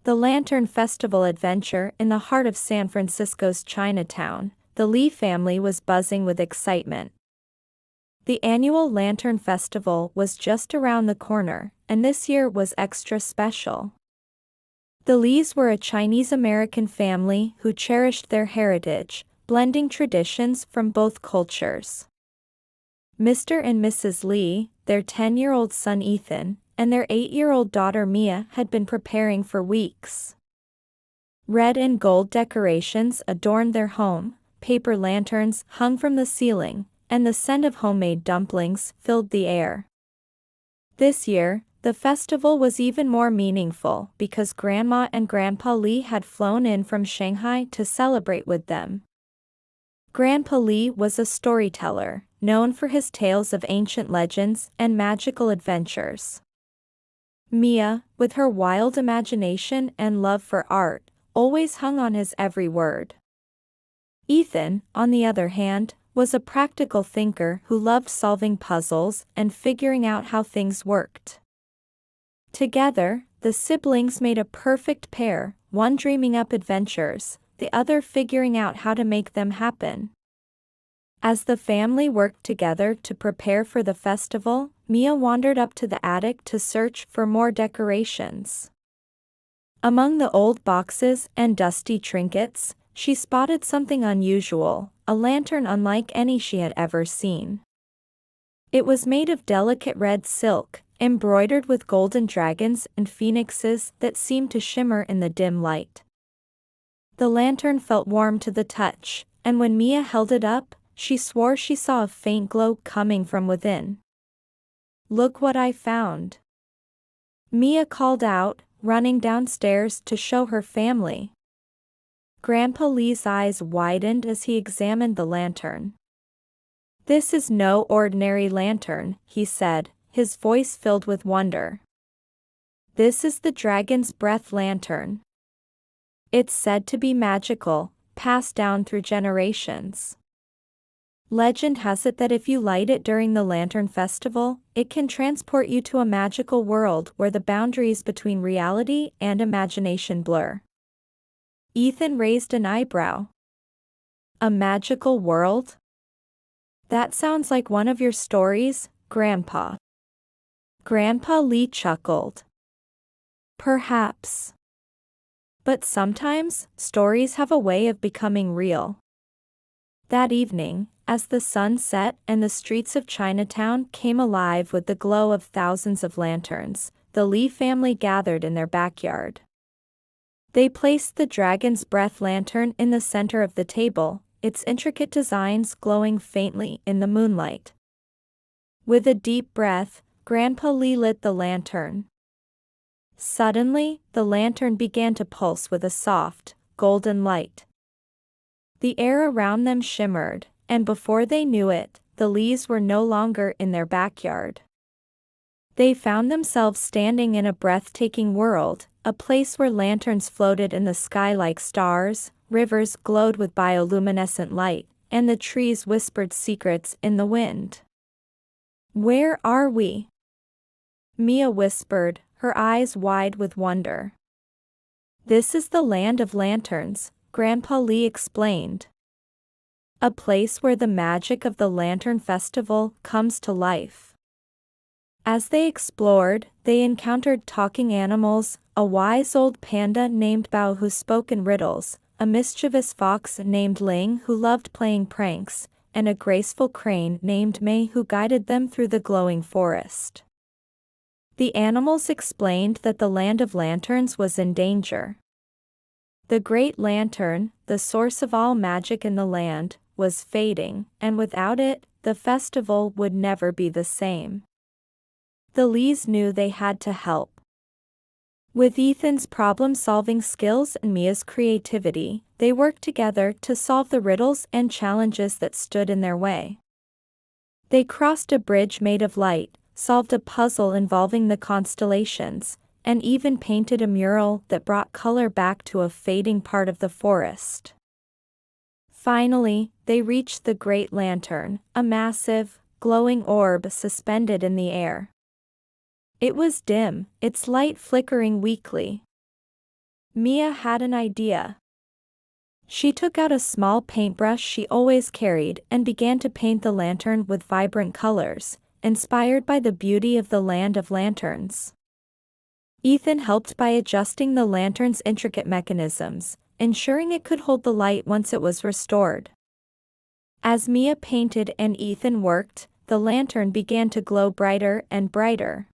The Lantern Festival adventure in the heart of San Francisco's Chinatown, the Lee family was buzzing with excitement. The annual Lantern Festival was just around the corner, and this year was extra special. The Lees were a Chinese-American family who cherished their heritage, blending traditions from both cultures. Mr. and Mrs. Lee, their 10-year-old son Ethan, and their 8-year-old daughter Mia had been preparing for weeks. Red and gold decorations adorned their home, paper lanterns hung from the ceiling, and the scent of homemade dumplings filled the air. This year, the festival was even more meaningful because Grandma and Grandpa Lee had flown in from Shanghai to celebrate with them. Grandpa Lee was a storyteller, known for his tales of ancient legends and magical adventures. Mia, with her wild imagination and love for art, always hung on his every word. Ethan, on the other hand, was a practical thinker who loved solving puzzles and figuring out how things worked. Together, the siblings made a perfect pair, one dreaming up adventures, the other figuring out how to make them happen. As the family worked together to prepare for the festival, Mia wandered up to the attic to search for more decorations. Among the old boxes and dusty trinkets, she spotted something unusual, a lantern unlike any she had ever seen. It was made of delicate red silk, embroidered with golden dragons and phoenixes that seemed to shimmer in the dim light. The lantern felt warm to the touch, and when Mia held it up, she swore she saw a faint glow coming from within. "Look what I found!" Mia called out, running downstairs to show her family. Grandpa Lee's eyes widened as he examined the lantern. "This is no ordinary lantern," he said, his voice filled with wonder. "This is the Dragon's Breath Lantern. It's said to be magical, passed down through generations. Legend has it that if you light it during the Lantern Festival, it can transport you to a magical world where the boundaries between reality and imagination blur." Ethan raised an eyebrow. "A magical world? That sounds like one of your stories, Grandpa." Grandpa Lee chuckled. "Perhaps. But sometimes, stories have a way of becoming real." That evening, as the sun set and the streets of Chinatown came alive with the glow of thousands of lanterns, the Lee family gathered in their backyard. They placed the Dragon's Breath lantern in the center of the table, its intricate designs glowing faintly in the moonlight. With a deep breath, Grandpa Lee lit the lantern. Suddenly, the lantern began to pulse with a soft, golden light. The air around them shimmered, and before they knew it, the Lees were no longer in their backyard. They found themselves standing in a breathtaking world, a place where lanterns floated in the sky like stars, rivers glowed with bioluminescent light, and the trees whispered secrets in the wind. "Where are we?" Mia whispered, her eyes wide with wonder. "This is the land of lanterns," Grandpa Lee explained. "A place where the magic of the Lantern Festival comes to life." As they explored, they encountered talking animals, a wise old panda named Bao who spoke in riddles, a mischievous fox named Ling who loved playing pranks, and a graceful crane named Mei who guided them through the glowing forest. The animals explained that the Land of Lanterns was in danger. The Great Lantern, the source of all magic in the land, was fading, and without it, the festival would never be the same. The Lees knew they had to help. With Ethan's problem-solving skills and Mia's creativity, they worked together to solve the riddles and challenges that stood in their way. They crossed a bridge made of light, solved a puzzle involving the constellations, and even painted a mural that brought color back to a fading part of the forest. Finally, they reached the Great Lantern, a massive, glowing orb suspended in the air. It was dim, its light flickering weakly. Mia had an idea. She took out a small paintbrush she always carried and began to paint the lantern with vibrant colors, inspired by the beauty of the land of lanterns. Ethan helped by adjusting the lantern's intricate mechanisms, ensuring it could hold the light once it was restored. As Mia painted and Ethan worked, the lantern began to glow brighter and brighter.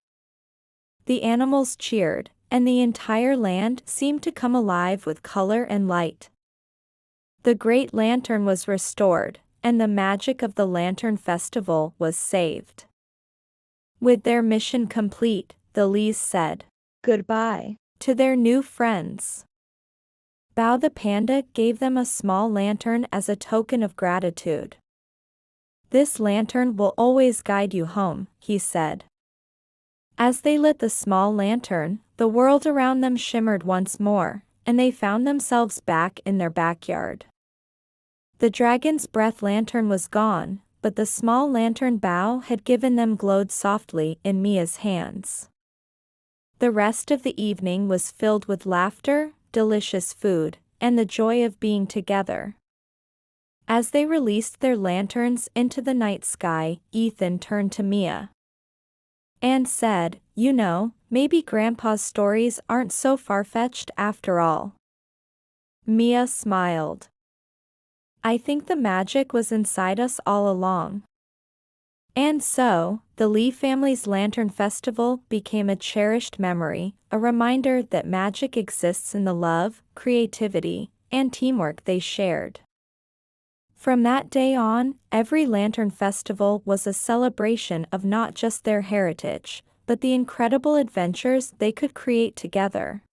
The animals cheered, and the entire land seemed to come alive with color and light. The great lantern was restored, and the magic of the Lantern Festival was saved. With their mission complete, the Lees said goodbye to their new friends. Bao the panda gave them a small lantern as a token of gratitude. "This lantern will always guide you home," he said. As they lit the small lantern, the world around them shimmered once more, and they found themselves back in their backyard. The dragon's breath lantern was gone, but the small lantern Bao had given them glowed softly in Mia's hands. The rest of the evening was filled with laughter, delicious food, and the joy of being together. As they released their lanterns into the night sky, Ethan turned to Mia and said, "You know, maybe Grandpa's stories aren't so far-fetched after all." Mia smiled. "I think the magic was inside us all along." And so, the Lee family's Lantern Festival became a cherished memory, a reminder that magic exists in the love, creativity, and teamwork they shared. From that day on, every Lantern Festival was a celebration of not just their heritage, but the incredible adventures they could create together.